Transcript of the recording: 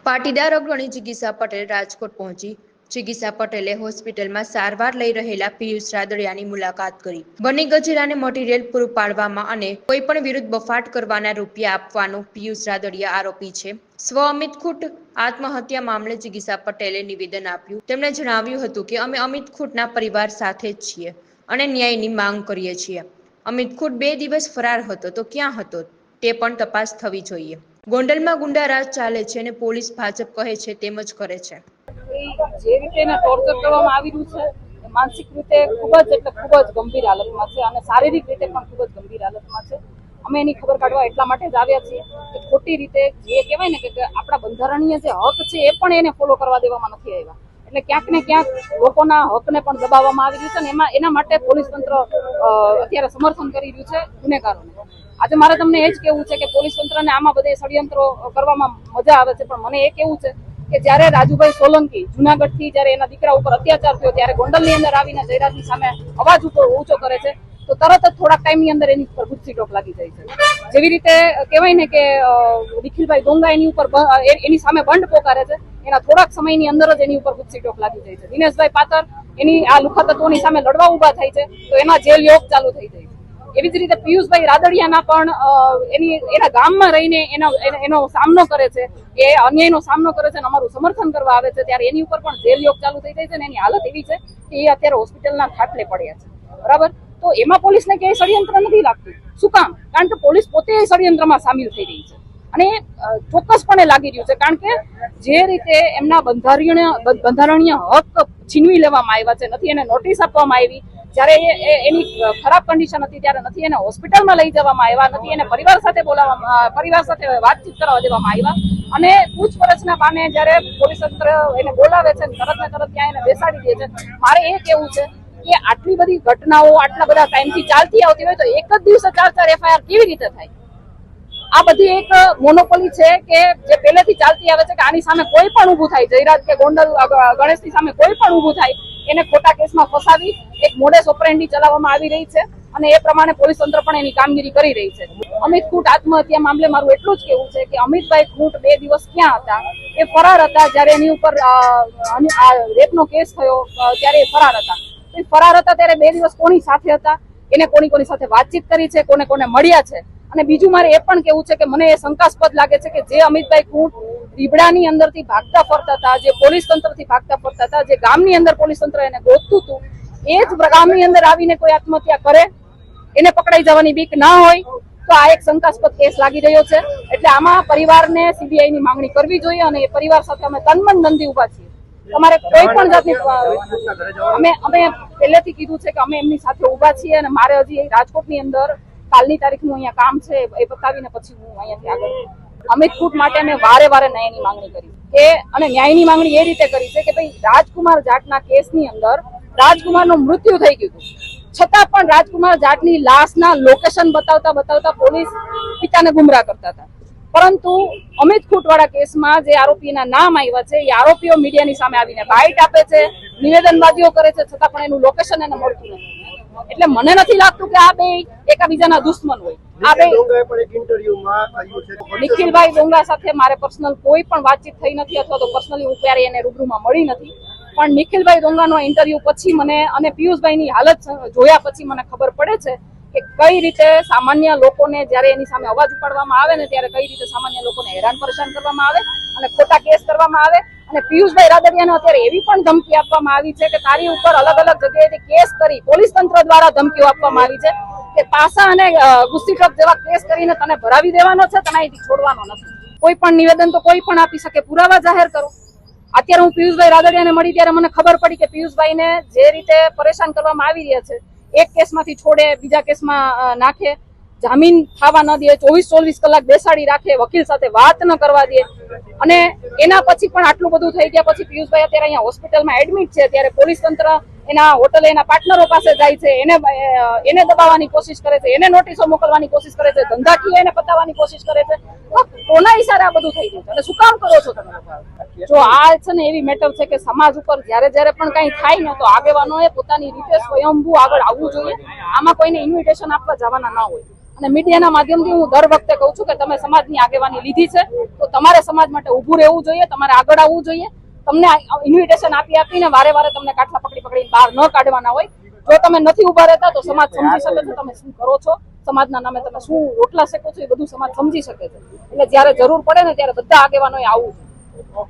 પાટીદાર અગ્રણી જિગીસા પટેલ રાજકોટ પહોંચી જિગીસા પટેલે હોસ્પિટલમાં સારવાર લઈ રહેલા પિયુષ રાદડિયાની મુલાકાત કરી। બની ગજેરાને મટીરીયલ પૂરું પાડવામાં અને કોઈ પણ વિરુદ્ધ બફાટ કરવાના રૂપિયા આપવાનો પિયુષ રાદડિયા આરોપી છે। સ્વ અમિત ખૂટ આત્મહત્યા મામલે જિગીસા પટેલે નિવેદન આપ્યું। તેમણે જણાવ્યું હતું કે અમે અમિત ખૂટના પરિવાર સાથે જ છીએ અને ન્યાયની માંગ કરીએ છીએ। અમિત ખૂટ 2 દિવસ ફરાર હતો તો ક્યાં હતો તે પણ તપાસ થવી જોઈએ। ગોંડલમાં ગુંડા રાજ ચાલે છે અને પોલીસ ભાજપ કહે છે તેમ જ કરે છે। જે રીતે એને ટોર્ચર કરવામાં આવી રહ્યું છે માનસિક રીતે ખૂબ જ ગંભીર હાલતમાં છે અને શારીરિક રીતે પણ ખૂબ જ ગંભીર હાલતમાં છે। અમે એની ખબર કાઢવા એટલા માટે જ આવ્યા છીએ કે ખોટી રીતે જે કહેવાય ને કે આપણા બંધારણીય જે હક છે એ પણ એને ફોલો કરવા દેવામાં નથી આવ્યા। એટલે ક્યાંક ને ક્યાંક લોકોના હકને પણ દબાવવામાં આવી રહ્યું છે અને એના માટે પોલીસ તંત્ર અત્યારે સમર્થન કરી રહ્યું છે ગુનેગારોને। આજે મારે તમને એ જ કહેવું છે કે પોલીસ તંત્રને આમાં બધે ષડયંત્રો કરવામાં મજા આવે છે, પણ મને એ કહેવું છે કે જ્યારે રાજુભાઈ સોલંકી જુનાગઢથી જ્યારે એના દીકરા ઉપર અત્યાચાર થયો ત્યારે ગોંડલની અંદર આવીને જયરાજની સામે અવાજ ઊંચો કરે છે તો તરત જ થોડાક ટાઈમની અંદર એની ઉપર ગુસ્સી ટોક લાગી જાય છે। જેવી રીતે કહેવાય ને કે નિખિલભાઈ ડોંગા એની સામે બંધ પોકારે છે, એના થોડાક સમયની અંદર જ એની ઉપર ગુસ્સી ટોક લાગી જાય છે। દિનેશભાઈ પાતર એની આ લુખા તત્વોની સામે લડવા ઉભા થાય છે તો એના જેલ યોગ ચાલુ થઈ જાય છે। એવી જ રીતે પિયુષભાઈ રાદડિયાના પણ એના ગામમાં રહીને એનો સામનો કરે છે, એ અન્યાયનો સામનો કરે છે અને અમારું સમર્થન કરવા આવે છે ત્યારે એની ઉપર પણ જેલ યોગ ચાલુ થઈ જાય છે અને એની હાલત એવી છે કે એ અત્યારે હોસ્પિટલના ખાટલે પડ્યા છે, બરાબર। તો એમાં પોલીસને ક્યાંય ષડયંત્ર નથી લાગતું। શું કામ? કારણ કે પોલીસ પોતે ષડયંત્રમાં સામેલ થઈ રહી છે અને ચોક્કસપણે લાગી રહ્યું છે, કારણ કે જે રીતે એમના બંધારણીય હક છીનવી લેવામાં આવ્યા છે, નથી એને નોટિસ આપવામાં આવી, જ્યારે એની ખરાબ કન્ડિશન હતી ત્યારે નથી એને હોસ્પિટલમાં લઈ જવામાં આવ્યા, નથી એને પરિવાર સાથે વાતચીત કરવા દેવામાં આવ્યા અને પૂછપરછના બાને જ્યારે પોલીસ તંત્ર એને બોલાવે છે તરત ને તરત ત્યાં એને બેસાડી દે છે। મારે એ કહેવું છે કે આટલી બધી ઘટનાઓ આટલા બધા ટાઈમથી ચાલતી આવતી હોય તો એક જ દિવસે 4 FIR કેવી રીતે થાય? આ બધી એક મોનોપોલી છે કે જે પહેલેથી ચાલતી આવે છે કે આની સામે કોઈ પણ ઊભું થાય, જયરાજ કે ગોંડલ ગણેશની સામે કોઈ પણ ઊભું થાય એને ખોટા કેસમાં ફસાવી એક મોડેસ ઓપરેન્ડી ચલાવવામાં આવી રહી છે અને એ પ્રમાણે પોલીસ તંત્ર પણ એની કામગીરી કરી રહી છે। અમિત ખૂટ આત્મહત્યા મામલે મારું એટલું જ કહેવું છે કે અમિતભાઈ ખૂટ 2 દિવસ ક્યાં હતા? એ ફરાર હતા। જ્યારે એની ઉપર રેપનો કેસ થયો ત્યારે એ ફરાર હતા। ફરાર હતા ત્યારે 2 દિવસ કોની સાથે હતા, એને કોની સાથે વાતચીત કરી છે, કોને મળ્યા છે? અને બીજું મારે એ પણ કેવું છે કે મને એ શંકાસ્પદ લાગે છે કે જે અમિતભાઈ ખૂટ રીબડાની અંદરથી ભાગતા ફરતા હતા, જે પોલીસ તંત્રથી ભાગતા ફરતા હતા, જે ગામની અંદર પોલીસ તંત્ર એને ગોતતું હતું, એ જ ગામની અંદર આવીને કોઈ આત્મહત્યા કરે, એને પકડાઈ જવાની બીક ના હોય તો આ એક શંકાસ્પદ કેસ લાગી રહ્યો છે। એટલે આમાં પરિવારને CBI ની માંગણી કરવી જોઈએ અને એ પરિવાર સાથે અમે તનમન ધનથી ઉભા છીએ। તમારે કોઈ પણ જાતની અમે પહેલેથી કીધું છે કે અમે એમની સાથે ઉભા છીએ અને મારે હજી રાજકોટની અંદર કાલની તારીખનું અહીંયા કામ છે એ બતાવીને પછી હું અહીંયાથી આગળ અમિત ખૂટ માટે મેં વારે ન્યાયની માંગણી કરી કે અને ન્યાયની માંગણી એ રીતે કરી છે કે ભાઈ રાજકુમાર જાટના કેસની અંદર રાજકુમારનું મૃત્યુ થઈ ગયું છતાં પણ રાજકુમાર જાટની લાશના લોકેશન બતાવતા પોલીસ પિતાને ગુમરાહ કરતા હતા, પરંતુ અમિત ખૂટવાળા કેસમાં જે આરોપીના નામ આવ્યા છે એ આરોપીઓ મીડિયાની સામે આવીને બાઇટ આપે છે, નિવેદનબાજીઓ કરે છે, છતાં પણ એનું લોકેશન એને મળતું નથી। એટલે મને નથી લાગતું કે આ બે એકબીજાના દુશ્મન હોય। આ બે નિખિલભાઈ ડોંગા સાથે મારે પર્સનલ કોઈ પણ વાતચીત થઈ નથી અથવા તો પર્સનલી હું ક્યારે એને રૂબરૂમાં મળી નથી, પણ નિખિલભાઈ ડોંગાનો ઇન્ટરવ્યુ પછી મને અને પિયુષભાઈની હાલત જોયા પછી મને ખબર પડે છે કે કઈ રીતે સામાન્ય લોકોને જ્યારે એની સામે અવાજ ઉપાડવામાં આવે ને ત્યારે કઈ રીતે સામાન્ય લોકોને હેરાન પરેશાન કરવામાં આવે અને ખોટા કેસ કરવામાં આવે। અને પિયુષભાઈ રાદડિયાને અત્યારે એવી પણ ધમકી આપવામાં આવી છે કે તારી ઉપર અલગ જગ્યાએથી કેસ કરી પોલીસ તંત્ર દ્વારા ધમકીઓ આપવામાં આવી છે કે પાસા અને ગુસ્સી ટ્રક જેવા કેસ કરીને તને ભરાવી દેવાનો છે, તને અહીંથી છોડવાનો નથી। કોઈ પણ નિવેદન તો કોઈ પણ આપી શકે, પુરાવા જાહેર કરો। અત્યારે હું પિયુષભાઈ રાદડિયાને મળી ત્યારે મને ખબર પડી કે પિયુષભાઈને જે રીતે પરેશાન કરવામાં આવી રહ્યા છે, એક કેસમાંથી છોડે, બીજા કેસમાં નાખે, જામીન થવા ન દે, 24 કલાક બેસાડી રાખે, વકીલ સાથે વાત ન કરવા દે અને એના પછી પણ આટલું બધું થઈ ગયા પછી પિયુષભાઈ અત્યારે અહીંયા હોસ્પિટલમાં એડમિટ છે ત્યારે પોલીસ તંત્ર એના હોટલે એના પાર્ટનરો પાસે જાય છે, એને દબાવવાની કોશિશ કરે છે, એને નોટિસો મોકલવાની કોશિશ કરે છે, ધંધાકીય એને પતાવવાની કોશિશ કરે છે। કોના ઈશારે આ બધું થઈ ગયું છે અને શું કામ કરો છો તમે? જો આ છે ને એવી મેટર છે કે સમાજ ઉપર જ્યારે પણ કઈ થાય ને તો આગેવાનોએ પોતાની રીતે સ્વયંભૂ આગળ આવવું જોઈએ। આમાં કોઈને ઇન્વિટેશન આપવા જવાના ના હોય। અને મીડિયાના માધ્યમથી હું દર વખતે કહું છું કે તમે સમાજની આગેવાની લીધી છે તો તમારે સમાજ માટે ઊભું રહેવું જોઈએ, તમારે આગળ આવવું જોઈએ. તમને ઇન્વિટેશન આપીને વારે વારે તમને કાટલા પકડીને બહાર ન કાઢવાના હોય. જો તમે નથી ઉભા રહેતા તો સમાજ સમજી શકે છે તમે શું કરો છો, સમાજના નામે તમે શું રોટલા શેકો છો, એ બધું સમાજ સમજી શકે છે. એટલે જયારે જરૂર પડે ને ત્યારે બધા આગેવાનોએ આવવું જોઈએ.